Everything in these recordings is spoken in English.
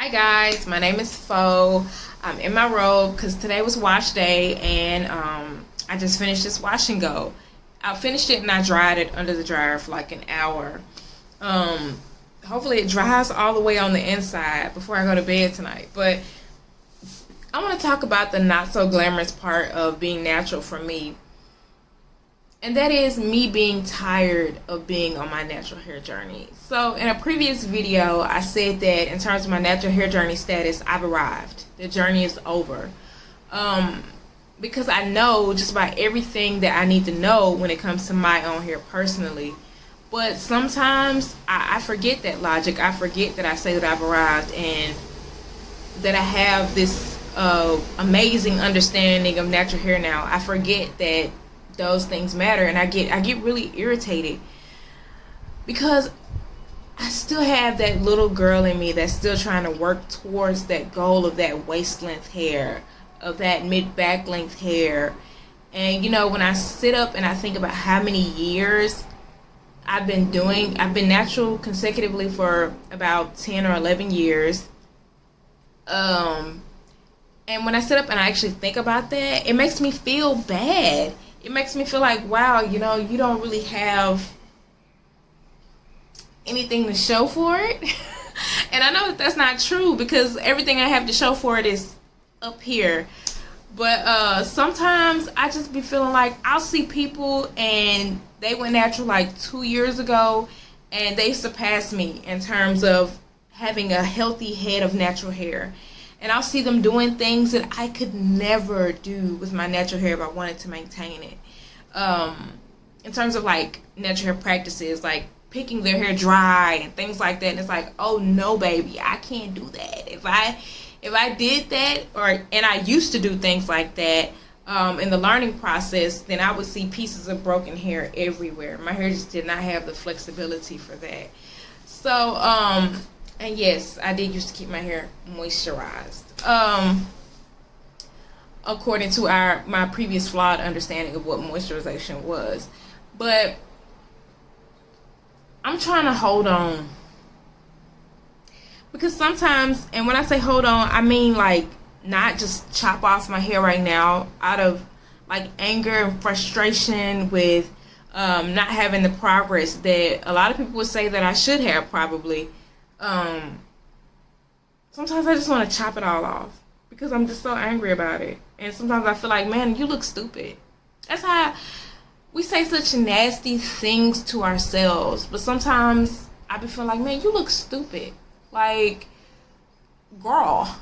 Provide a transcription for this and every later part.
Hi guys, my name is Fo. I'm in my robe because today was wash day and I just finished this wash and go. I finished it and I dried it under the dryer for like an hour. Hopefully it dries all the way on the inside before I go to bed tonight. But I want to talk about the not so glamorous part of being natural for me. And that is me being tired of being on my natural hair journey. So in a previous video, I said that in terms of my natural hair journey status, I've arrived. The journey is over. Because I know just about everything that I need to know when it comes to my own hair personally. But sometimes I forget that logic. I forget that I say that I've arrived and that I have this amazing understanding of natural hair now. I forget that those things matter, and I get really irritated because I still have that little girl in me that's still trying to work towards that goal of that waist length hair, of that mid back length hair. And you know, when I sit up and I think about how many years I've been natural consecutively for about 10 or 11 years. And when I sit up and I actually think about that, it makes me feel bad. It makes me feel like, wow, you know, you don't really have anything to show for it. And I know that that's not true because everything I have to show for it is up here. But sometimes I just be feeling like I'll see people and they went natural like 2 years ago and they surpassed me in terms of having a healthy head of natural hair. And I'll see them doing things that I could never do with my natural hair if I wanted to maintain it. In terms of like natural hair practices, like picking their hair dry and things like that. And it's like, oh no, baby, I can't do that. If I did that, and I used to do things like that in the learning process, then I would see pieces of broken hair everywhere. My hair just did not have the flexibility for that. So, and yes, I did used to keep my hair moisturized. According to my previous flawed understanding of what moisturization was. But I'm trying to hold on. Because sometimes, and when I say hold on, I mean like not just chop off my hair right now out of like anger and frustration with not having the progress that a lot of people would say that I should have probably. Sometimes I just want to chop it all off because I'm just so angry about it. And sometimes I feel like, man, you look stupid. That's how we say such nasty things to ourselves. But sometimes I be feeling like, man, you look stupid. Like, girl.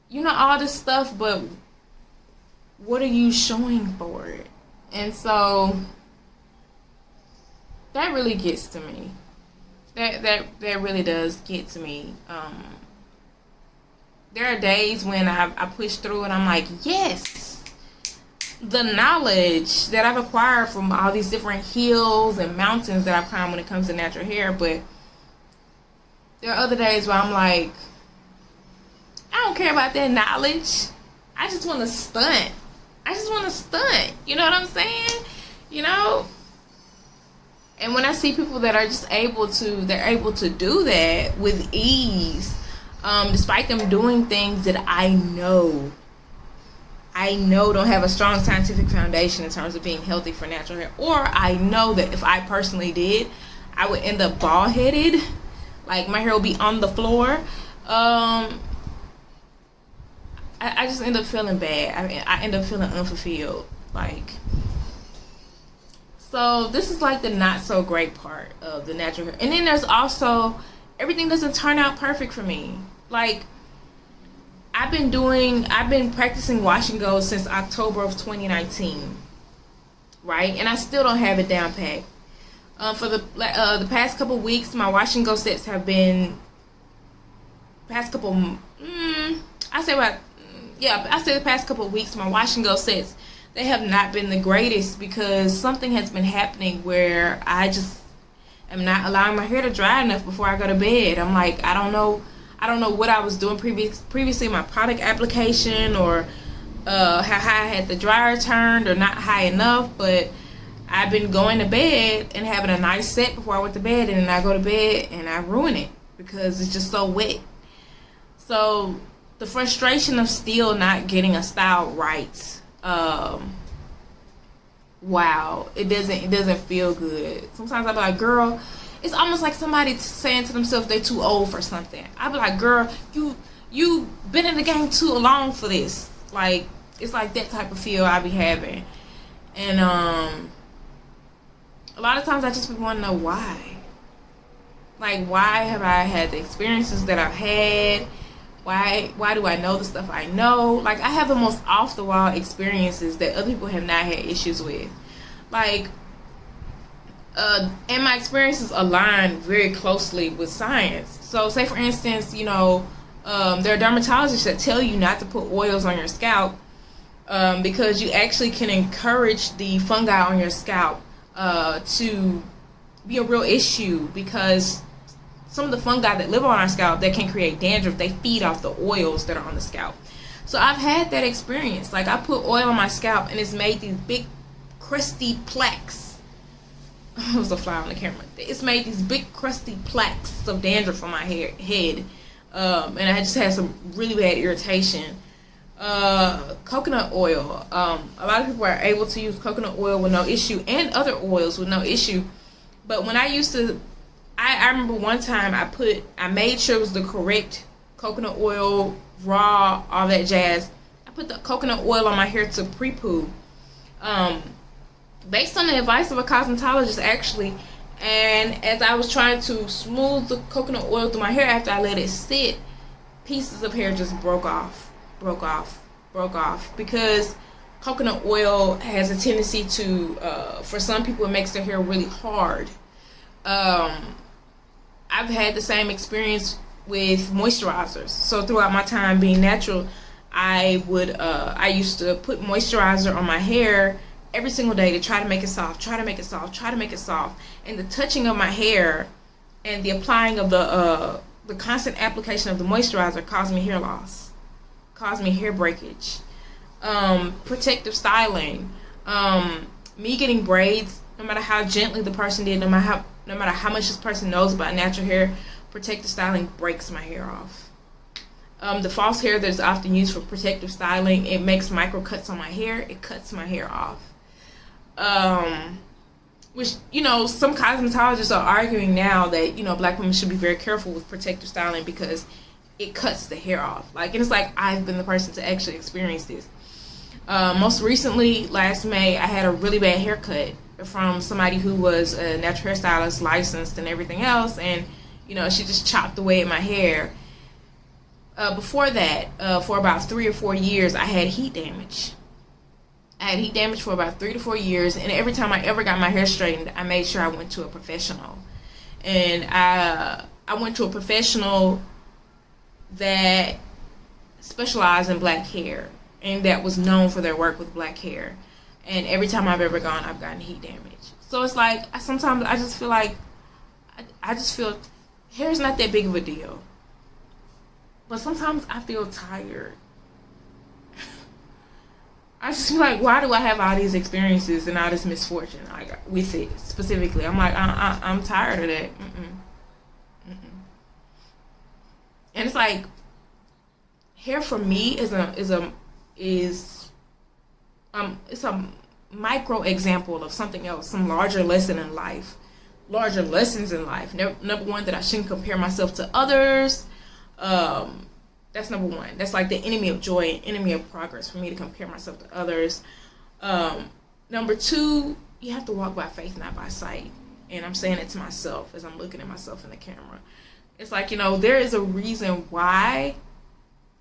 You know all this stuff, but what are you showing for it? And so that really gets to me. That really does get to me. There are days when I push through and I'm like, yes, the knowledge that I've acquired from all these different hills and mountains that I've climbed when it comes to natural hair. But there are other days where I'm like, I don't care about that knowledge. I just want to stunt. You know what I'm saying? You know? And when I see people that are just able to do that with ease, despite them doing things that I know don't have a strong scientific foundation in terms of being healthy for natural hair, or I know that if I personally did, I would end up bald headed, like my hair will be on the floor. I just end up feeling bad. I end up feeling unfulfilled, like. So this is like the not so great part of the natural hair. And then there's also, everything doesn't turn out perfect for me. Like, I've been practicing wash and go since October of 2019. Right? And I still don't have it down pat. For the past couple weeks, my wash and go sets have been, the past couple weeks, my wash and go sets, they have not been the greatest because something has been happening where I just am not allowing my hair to dry enough before I go to bed. I'm like, I don't know what I was doing previously, my product application, or how high I had the dryer turned or not high enough, but I've been going to bed and having a nice set before I went to bed, and then I go to bed and I ruin it because it's just so wet. So the frustration of still not getting a style right, wow, it doesn't feel good. Sometimes I be like, girl, it's almost like somebody saying to themselves they're too old for something. I be like, girl, you been in the game too long for this. Like, it's like that type of feel I be having. And a lot of times I just want to know why. Like, why have I had the experiences that I've had? Why do I know the stuff I know? Like, I have the most off the wall experiences that other people have not had issues with. Like, and my experiences align very closely with science. So, say for instance, there are dermatologists that tell you not to put oils on your scalp because you actually can encourage the fungi on your scalp to be a real issue, because some of the fungi that live on our scalp that can create dandruff, they feed off the oils that are on the scalp. So I've had that experience. Like, I put oil on my scalp and it's made these big crusty plaques. It was a fly on the camera. It's made these big crusty plaques of dandruff on my head. And I just had some really bad irritation. Coconut oil. A lot of people are able to use coconut oil with no issue, and other oils with no issue. But when I used to, I remember one time I made sure it was the correct coconut oil, raw, all that jazz. I put the coconut oil on my hair to pre-poo, based on the advice of a cosmetologist, actually. And as I was trying to smooth the coconut oil through my hair after I let it sit, pieces of hair just broke off, because coconut oil has a tendency to, for some people, it makes their hair really hard. I've had the same experience with moisturizers. So throughout my time being natural, I used to put moisturizer on my hair every single day to try to make it soft, and the touching of my hair and the applying of the constant application of the moisturizer caused me hair loss, caused me hair breakage. Protective styling, me getting braids, no matter how gently the person did, no matter how much this person knows about natural hair, protective styling breaks my hair off. The false hair that's often used for protective styling, it makes micro cuts on my hair. It cuts my hair off. Which, some cosmetologists are arguing now that, black women should be very careful with protective styling because it cuts the hair off. Like, and it's like I've been the person to actually experience this. Most recently, last May, I had a really bad haircut from somebody who was a natural hairstylist, licensed and everything else, and she just chopped away at my hair. Before that, for about 3 or 4 years, I had heat damage. For about 3 to 4 years, and every time I ever got my hair straightened, I made sure I went to a professional. And I went to a professional that specialized in black hair, and that was known for their work with black hair. And every time I've ever gone, I've gotten heat damage. So it's like, sometimes I just feel like, hair is not that big of a deal. But sometimes I feel tired. I just feel like, why do I have all these experiences and all this misfortune, like, with it specifically? I'm like, I'm tired of that. And it's like, hair for me is a micro example of something else, some larger lesson in life, larger lessons in life. Number one, that I shouldn't compare myself to others. That's number one. That's like the enemy of joy and enemy of progress, for me to compare myself to others. Number two, you have to walk by faith, not by sight. And I'm saying it to myself as I'm looking at myself in the camera. It's like, there is a reason why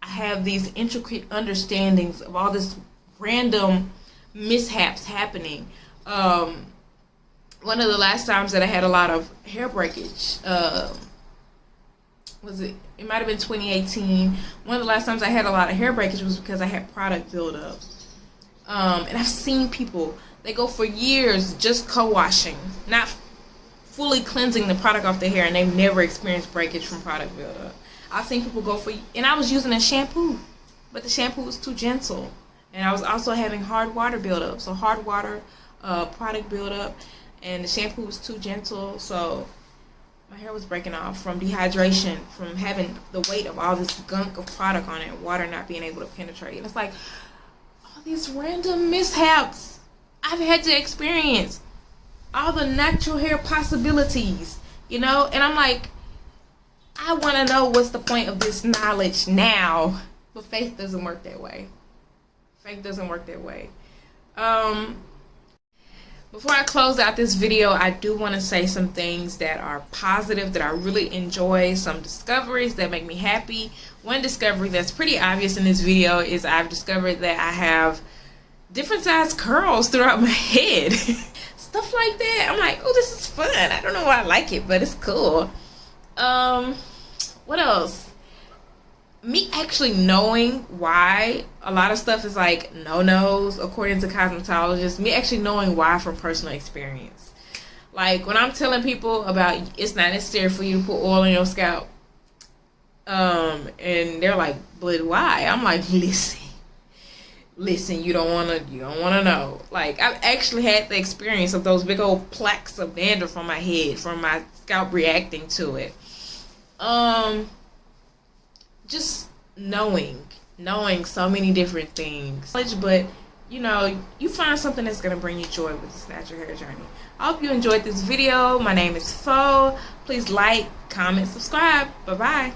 I have these intricate understandings of all this random mishaps happening. One of the last times that I had a lot of hair breakage, it might have been 2018. One of the last times I had a lot of hair breakage was because I had product buildup. And I've seen people, they go for years just co-washing, not fully cleansing the product off their hair, and they've never experienced breakage from product buildup. I've seen people go and I was using a shampoo, but the shampoo was too gentle. And I was also having hard water buildup. So hard water, product buildup, and the shampoo was too gentle. So My hair was breaking off from dehydration, from having the weight of all this gunk of product on it, water not being able to penetrate. And it's like all these random mishaps I've had to experience, all the natural hair possibilities, you know. And I'm like, I want to know what's the point of this knowledge now. But faith doesn't work that way. Faith doesn't work that way. Before I close out this video, I do want to say some things that are positive, that I really enjoy, some discoveries that make me happy. One discovery that's pretty obvious in this video is I've discovered that I have different size curls throughout my head. Stuff like that. I'm like, oh, this is fun. I don't know why I like it, but it's cool. What else? Me actually knowing why a lot of stuff is like no-nos according to cosmetologists, me actually knowing why from personal experience. Like when I'm telling people about it's not necessary for you to put oil on your scalp, and they're like, but why? I'm like, listen, you don't wanna know. Like I've actually had the experience of those big old plaques of dandruff on my head from my scalp reacting to it. Just knowing so many different things. But, you know, you find something that's going to bring you joy with this natural hair journey. I hope you enjoyed this video. My name is Fo. Please like, comment, subscribe. Bye-bye.